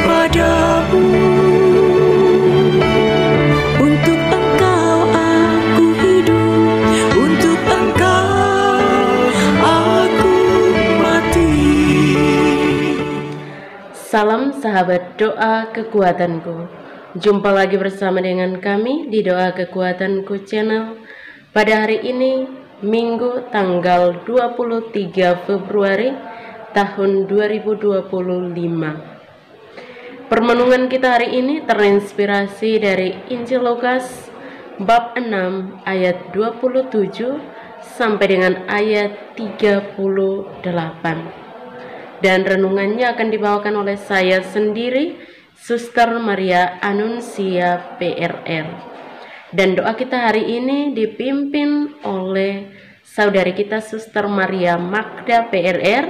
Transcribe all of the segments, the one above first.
kepadamu. Untuk Engkau aku hidup, untuk Engkau aku mati. Salam sahabat doa kekuatanku. Jumpa lagi bersama dengan kami di Doa Kekuatanku Channel. Pada hari ini, Minggu tanggal 23 Februari tahun 2025. Permenungan kita hari ini terinspirasi dari Injil Lukas bab 6 ayat 27 sampai dengan ayat 38. Dan renungannya akan dibawakan oleh saya sendiri, Suster Maria Anuncia PRR. Dan doa kita hari ini dipimpin oleh saudari kita Suster Maria Magda PRR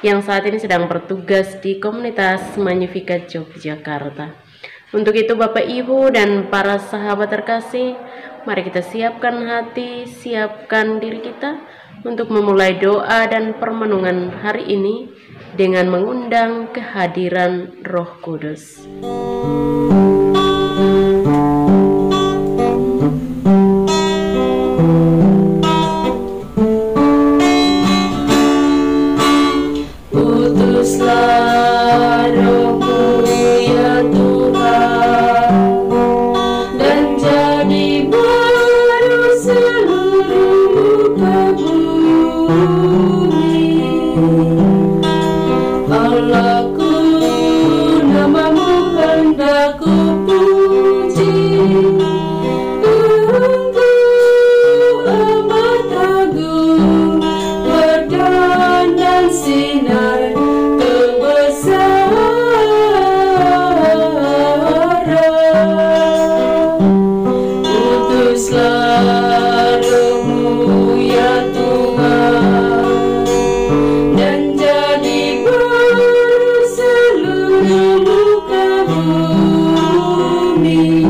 yang saat ini sedang bertugas di komunitas Magnificat Yogyakarta. Untuk itu Bapak Ibu dan para sahabat terkasih, mari kita siapkan hati, siapkan diri kita untuk memulai doa dan permenungan hari ini dengan mengundang kehadiran Roh Kudus. Utuslah Roh-Mu ya Tuhan, dan jadi baru seluruh muka bumi. Allahku, nama-Mu hendak ku puji. Engkau amat agung, berdan dan sinar kebesaran. Utuslah Roh-Mu ya Tuhan, dan jadi baru seluruh muka bumi.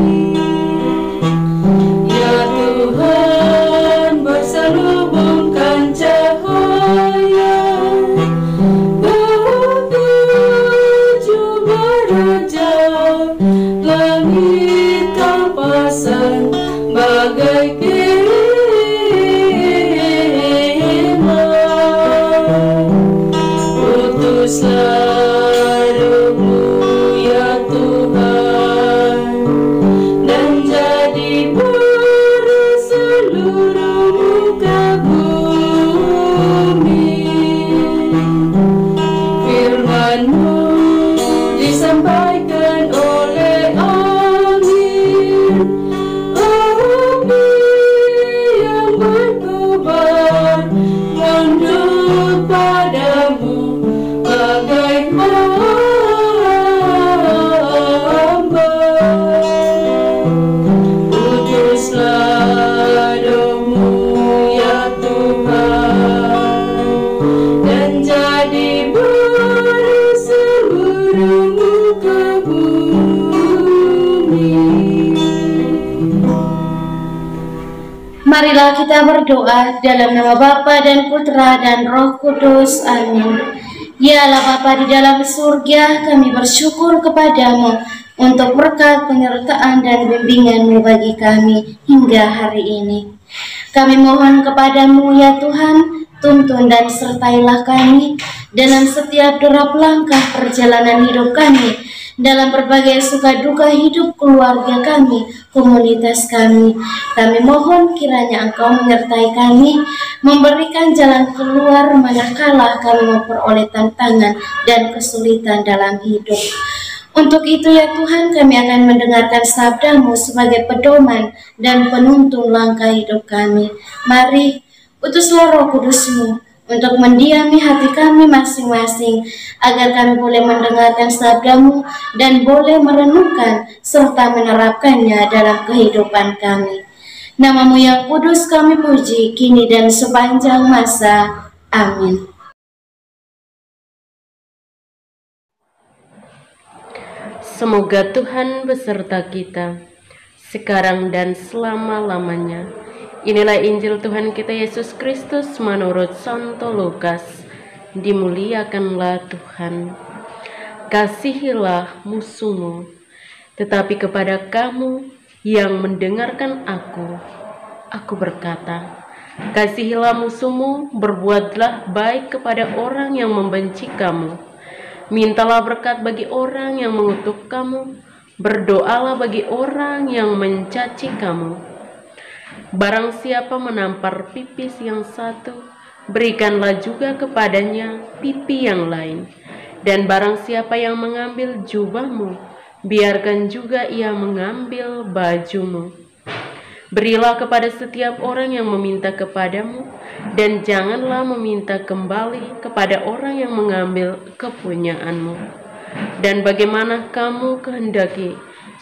Ya Tuhan, berselubungkan cahaya ketujuh beraja, langit Kau pasang bagai kemah. Utuslah Roh-Mu ya Tuhan, dan jadi baru seluruh muka bumi. Firman-Mu disampaikan oleh angin, angin yang berkobar menunduk padamu bagai hamba. Utuslah Roh-Mu ya Tuhan, dan jadi baru seluruh muka bumi. Marilah kita berdoa dalam nama Bapa dan Putra dan Roh Kudus. Amin. Ya Allah Bapa di dalam surga, kami bersyukur kepadamu untuk berkat penyertaan dan bimbingan-Mu bagi kami hingga hari ini. Kami mohon kepadamu ya Tuhan, tuntun dan sertailah kami dalam setiap derap langkah perjalanan hidup kami, dalam berbagai suka duka hidup keluarga kami, komunitas kami. Kami mohon kiranya Engkau menyertai kami, memberikan jalan keluar manakala kami memperoleh tantangan dan kesulitan dalam hidup. Untuk itu ya Tuhan, kami akan mendengarkan sabda-Mu sebagai pedoman dan penuntun langkah hidup kami. Mari, utuslah Roh Kudus-Mu untuk mendiami hati kami masing-masing, agar kami boleh mendengarkan sabda-Mu dan boleh merenungkan serta menerapkannya dalam kehidupan kami. Nama-Mu yang kudus kami puji, kini dan sepanjang masa. Amin. Semoga Tuhan beserta kita, sekarang dan selama-lamanya. Inilah Injil Tuhan kita Yesus Kristus menurut Santo Lukas. Dimuliakanlah Tuhan. kasihilah musuhmu. Tetapi kepada kamu yang mendengarkan aku berkata, kasihilah musuhmu, berbuatlah baik kepada orang yang membenci kamu. Mintalah berkat bagi orang yang mengutuk kamu, berdoalah bagi orang yang mencaci kamu. Barang siapa menampar pipis yang satu, berikanlah juga kepadanya pipi yang lain. Dan barang siapa yang mengambil jubahmu, biarkan juga ia mengambil bajumu. Berilah kepada setiap orang yang meminta kepadamu, dan janganlah meminta kembali kepada orang yang mengambil kepunyaanmu. Dan bagaimana kamu kehendaki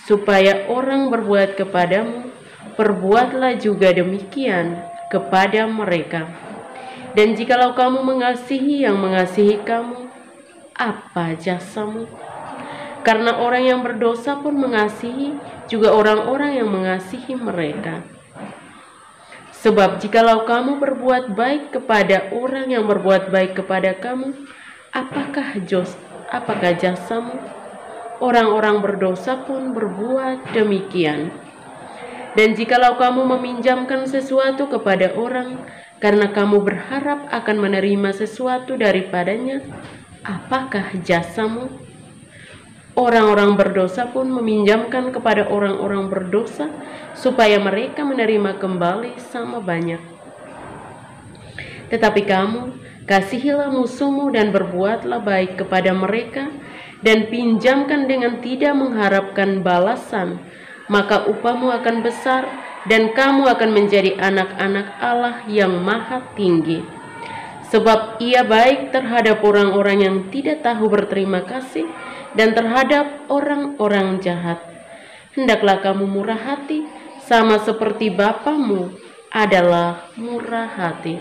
supaya orang berbuat kepadamu, perbuatlah juga demikian kepada mereka. Dan jikalau kamu mengasihi yang mengasihi kamu, apa jasamu? Karena orang yang berdosa pun mengasihi juga orang-orang yang mengasihi mereka. Sebab jikalau kamu berbuat baik kepada orang yang berbuat baik kepada kamu, apakah jasamu? Orang-orang berdosa pun berbuat demikian. Dan jikalau kamu meminjamkan sesuatu kepada orang, karena kamu berharap akan menerima sesuatu daripadanya, apakah jasamu? Orang-orang berdosa pun meminjamkan kepada orang-orang berdosa, supaya mereka menerima kembali sama banyak. Tetapi kamu, kasihilah musuhmu dan berbuatlah baik kepada mereka, dan pinjamkan dengan tidak mengharapkan balasan, maka upahmu akan besar, dan kamu akan menjadi anak-anak Allah yang maha tinggi. Sebab ia baik terhadap orang-orang yang tidak tahu berterima kasih, dan terhadap orang-orang jahat. Hendaklah kamu murah hati, sama seperti Bapamu adalah murah hati.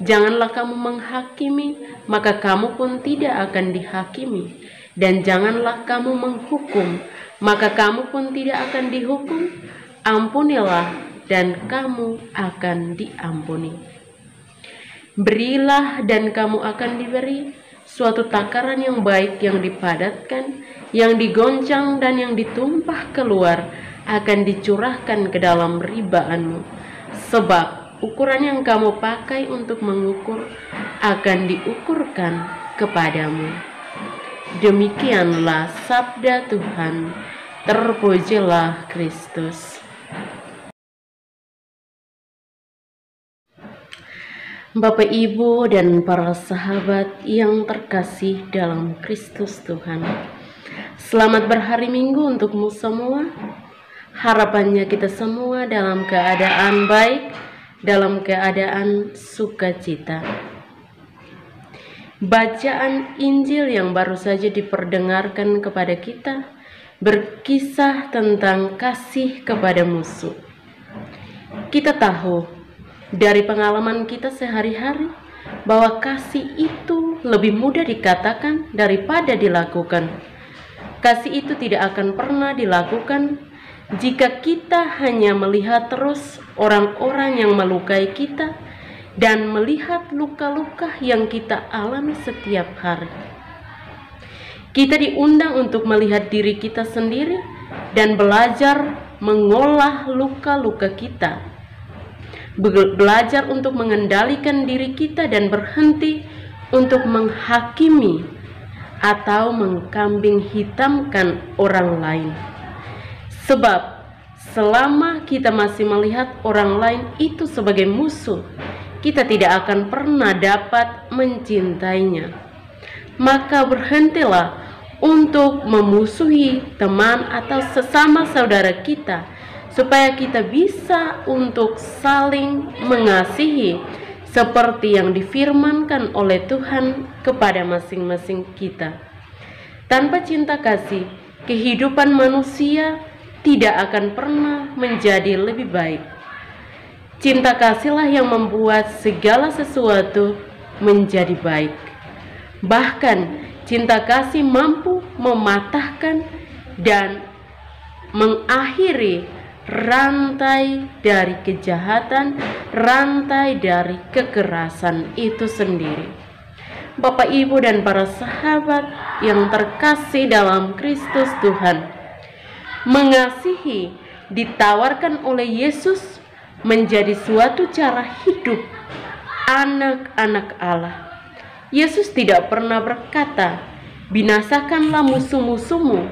Janganlah kamu menghakimi, maka kamu pun tidak akan dihakimi. Dan janganlah kamu menghukum, maka kamu pun tidak akan dihukum. Ampunilah, dan kamu akan diampuni. Berilah, dan kamu akan diberi. Suatu takaran yang baik, yang dipadatkan, yang digoncang, dan yang ditumpah keluar, akan dicurahkan ke dalam ribaanmu. Sebab ukuran yang kamu pakai untuk mengukur akan diukurkan kepadamu. Demikianlah sabda Tuhan. Terpujilah Kristus. Bapak, Ibu, dan para sahabat yang terkasih dalam Kristus Tuhan, selamat berhari Minggu untukmu semua. Harapannya kita semua dalam keadaan baik, dalam keadaan sukacita. Bacaan Injil yang baru saja diperdengarkan kepada kita berkisah tentang kasih kepada musuh. Kita tahu dari pengalaman kita sehari-hari bahwa kasih itu lebih mudah dikatakan daripada dilakukan. Kasih itu tidak akan pernah dilakukan jika kita hanya melihat terus orang-orang yang melukai kita dan melihat luka-luka yang kita alami setiap hari. Kita diundang untuk melihat diri kita sendiri dan belajar mengolah luka-luka kita. Belajar untuk mengendalikan diri kita dan berhenti untuk menghakimi atau mengkambing hitamkan orang lain. Sebab selama kita masih melihat orang lain itu sebagai musuh, kita tidak akan pernah dapat mencintainya. Maka berhentilah untuk memusuhi teman atau sesama saudara kita, supaya kita bisa untuk saling mengasihi seperti yang difirmankan oleh Tuhan kepada masing-masing kita. Tanpa cinta kasih, kehidupan manusia tidak akan pernah menjadi lebih baik. Cinta kasihlah yang membuat segala sesuatu menjadi baik. Bahkan cinta kasih mampu mematahkan dan mengakhiri rantai dari kejahatan, rantai dari kekerasan itu sendiri. Bapak, Ibu, dan para sahabat yang terkasih dalam Kristus Tuhan, mengasihi ditawarkan oleh Yesus menjadi suatu cara hidup anak-anak Allah. Yesus tidak pernah berkata, "Binasakanlah musuh-musuhmu,"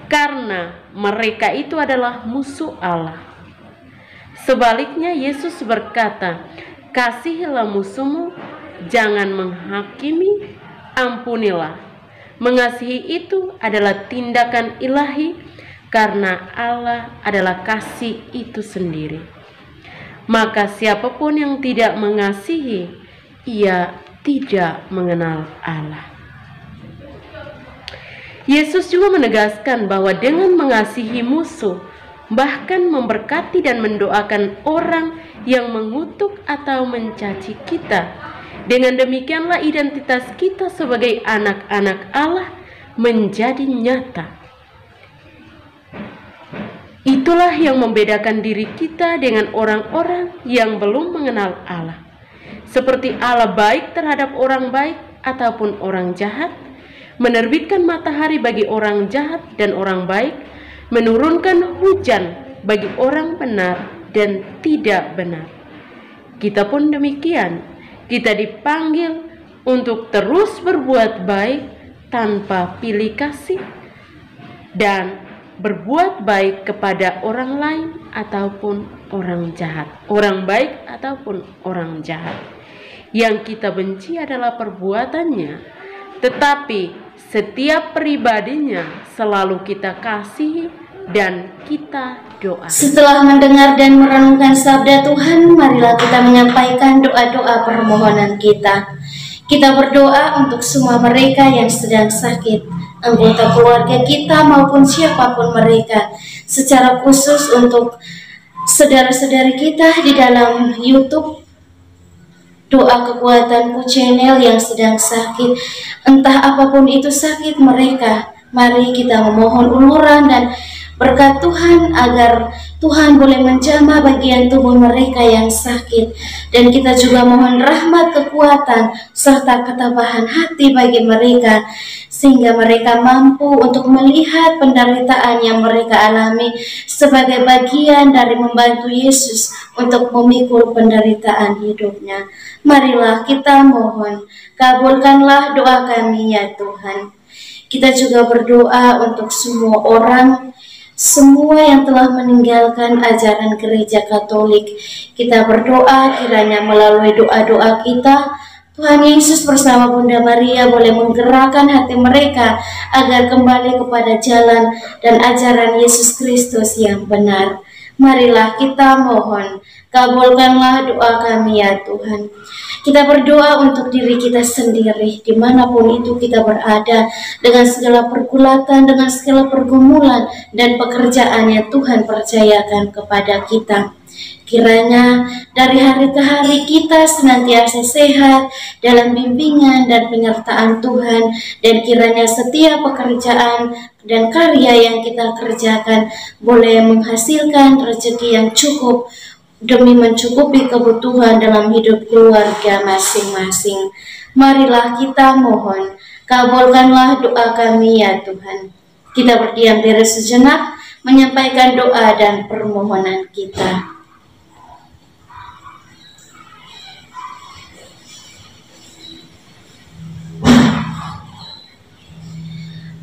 karena mereka itu adalah musuh Allah. Sebaliknya, Yesus berkata, "Kasihilah musuhmu, jangan menghakimi, ampunilah." Mengasihi itu adalah tindakan ilahi karena Allah adalah kasih itu sendiri. Maka siapapun yang tidak mengasihi, ia tidak mengenal Allah. Yesus juga menegaskan bahwa dengan mengasihi musuh, bahkan memberkati dan mendoakan orang yang mengutuk atau mencaci kita, dengan demikianlah identitas kita sebagai anak-anak Allah menjadi nyata. Itulah yang membedakan diri kita dengan orang-orang yang belum mengenal Allah. Seperti Allah baik terhadap orang baik ataupun orang jahat, menerbitkan matahari bagi orang jahat dan orang baik, menurunkan hujan bagi orang benar dan tidak benar. Kita pun demikian. Kita dipanggil untuk terus berbuat baik tanpa pilih kasih dan berbuat baik kepada orang lain ataupun orang jahat, orang baik ataupun orang jahat. Yang kita benci adalah perbuatannya, tetapi setiap pribadinya selalu kita kasihi dan kita doa. Setelah mendengar dan merenungkan sabda Tuhan, marilah kita menyampaikan doa-doa permohonan kita. Kita berdoa untuk semua mereka yang sedang sakit, anggota keluarga kita maupun siapapun mereka, secara khusus untuk saudara-saudari kita di dalam YouTube Doa Kekuatanku channel yang sedang sakit. Entah apapun itu sakit mereka, mari kita memohon uluran dan berkat Tuhan agar Tuhan boleh menjamah bagian tubuh mereka yang sakit. Dan kita juga mohon rahmat, kekuatan, serta ketabahan hati bagi mereka, sehingga mereka mampu untuk melihat penderitaan yang mereka alami sebagai bagian dari membantu Yesus untuk memikul penderitaan hidupnya. Marilah kita mohon, kabulkanlah doa kami ya Tuhan. Kita juga berdoa untuk semua orang, semua yang telah meninggalkan ajaran gereja Katolik. Kita berdoa kiranya melalui doa-doa kita, Tuhan Yesus bersama Bunda Maria boleh menggerakkan hati mereka agar kembali kepada jalan dan ajaran Yesus Kristus yang benar. Marilah kita mohon, kabulkanlah doa kami ya Tuhan. Kita berdoa untuk diri kita sendiri, dimanapun itu kita berada, dengan segala pergulatan, dengan segala pergumulan dan pekerjaan yang Tuhan percayakan kepada kita. Kiranya dari hari ke hari kita senantiasa sehat dalam bimbingan dan penyertaan Tuhan, dan kiranya setiap pekerjaan dan karya yang kita kerjakan boleh menghasilkan rezeki yang cukup demi mencukupi kebutuhan dalam hidup keluarga masing-masing. Marilah kita mohon, kabulkanlah doa kami ya Tuhan. Kita berdiam diri sejenak menyampaikan doa dan permohonan kita.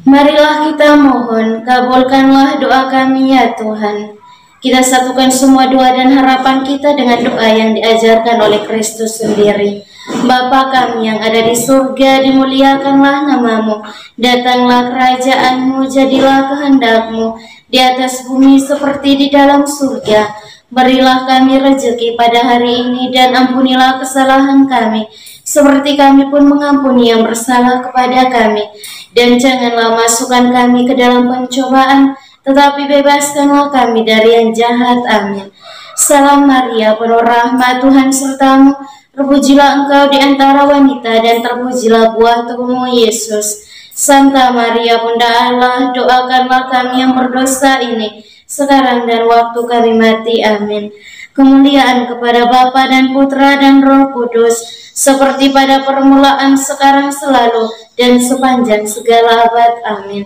Marilah kita mohon, kabulkanlah doa kami ya Tuhan. Kita satukan semua doa dan harapan kita dengan doa yang diajarkan oleh Kristus sendiri. Bapa kami yang ada di surga, dimuliakanlah namamu. Datanglah kerajaanmu, jadilah kehendakmu di atas bumi seperti di dalam surga. Berilah kami rezeki pada hari ini dan ampunilah kesalahan kami, seperti kami pun mengampuni yang bersalah kepada kami. Dan janganlah masukkan kami ke dalam pencobaan, tetapi bebaskanlah kami dari yang jahat. Amin. Salam Maria, penuh rahmat, Tuhan sertamu. Terpujilah engkau di antara wanita, dan terpujilah buah tubuhmu, Yesus. Santa Maria, Bunda Allah, doakanlah kami yang berdosa ini, sekarang dan waktu kami mati. Amin. kemuliaan kepada Bapa dan Putra dan Roh Kudus, seperti pada permulaan, sekarang, selalu, dan sepanjang segala abad. Amin.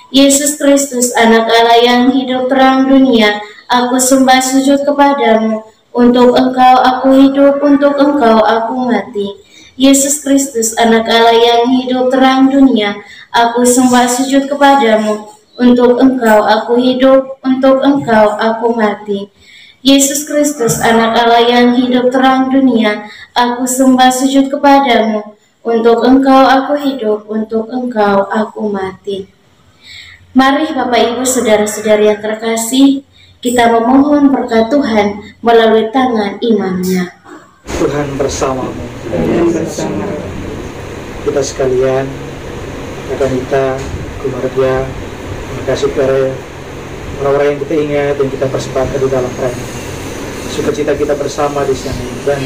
Yesus Kristus, anak Allah yang hidup terang dunia, aku sembah sujud kepadamu. Untuk Engkau aku hidup, untuk Engkau aku mati. Yesus Kristus, anak Allah yang hidup terang dunia, aku sembah sujud kepadamu. Untuk Engkau aku hidup, untuk Engkau aku mati. Yesus Kristus, anak Allah yang hidup terang dunia, aku sembah sujud kepadamu. Untuk Engkau aku hidup, untuk Engkau aku mati. Mari Bapak Ibu saudara-saudari yang terkasih, kita memohon berkat Tuhan melalui tangan imamnya. Tuhan bersamamu. Kita sekalian, Kakak keluarga, terima kasih kepada orang-orang yang kita ingat dan kita persembahkan di dalam perayaan. Sukacita kita bersama di sini dan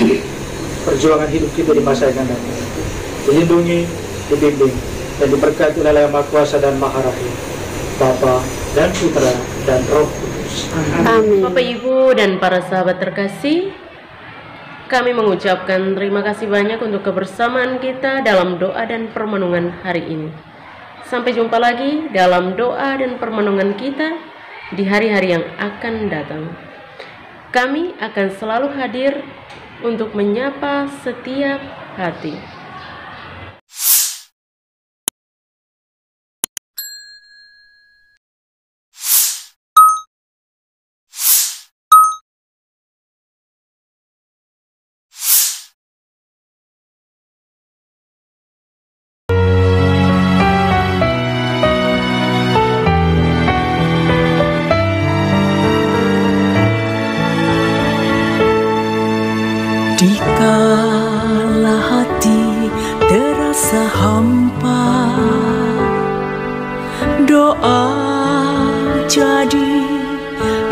perjuangan hidup kita di masa yang akan datang. Dilindungi, dibimbing, dan diberkati oleh Yang Maha Kuasa dan Maha Rahim, Bapa dan Putra dan Roh Kudus. Amin. Bapak, Ibu, dan para sahabat terkasih, kami mengucapkan terima kasih banyak untuk kebersamaan kita dalam doa dan permenungan hari ini. Sampai jumpa lagi dalam doa dan permenungan kita di hari-hari yang akan datang. Kami akan selalu hadir untuk menyapa setiap hati. Dikala hati terasa hampa, doa jadi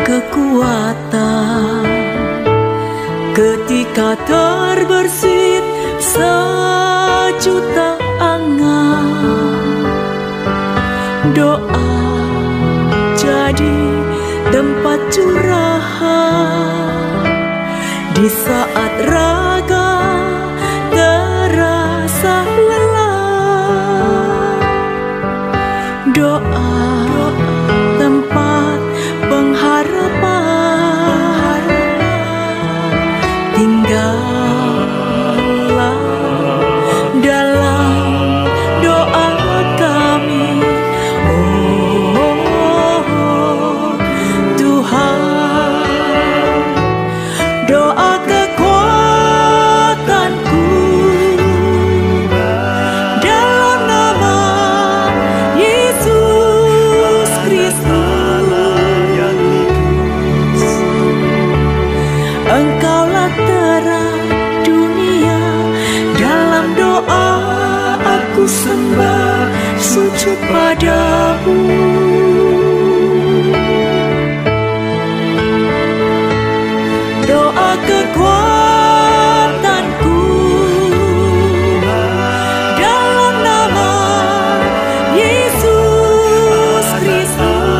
kekuatan. Ketika terbersit sejuta angan, doa jadi tempat curahan. Di saat raga terasa lelah, doa tempat pengharapan. Tinggallah dalam doa kami, oh Tuhan. Doa kekuatanku dalam nama Yesus Kristus. Engkaulah terang dunia, dalam doa aku sembah sujud padamu. Doa kekuatanku dalam nama Yesus Kristus.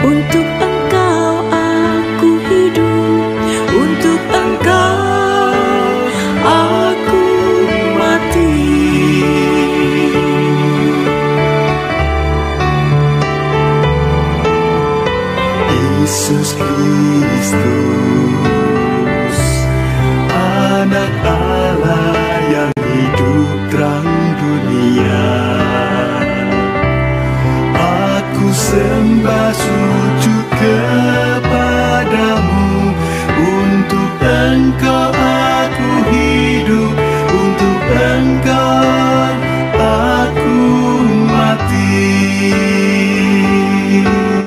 Untuk Engkau aku hidup, untuk Engkau aku mati. Yesus Kristus.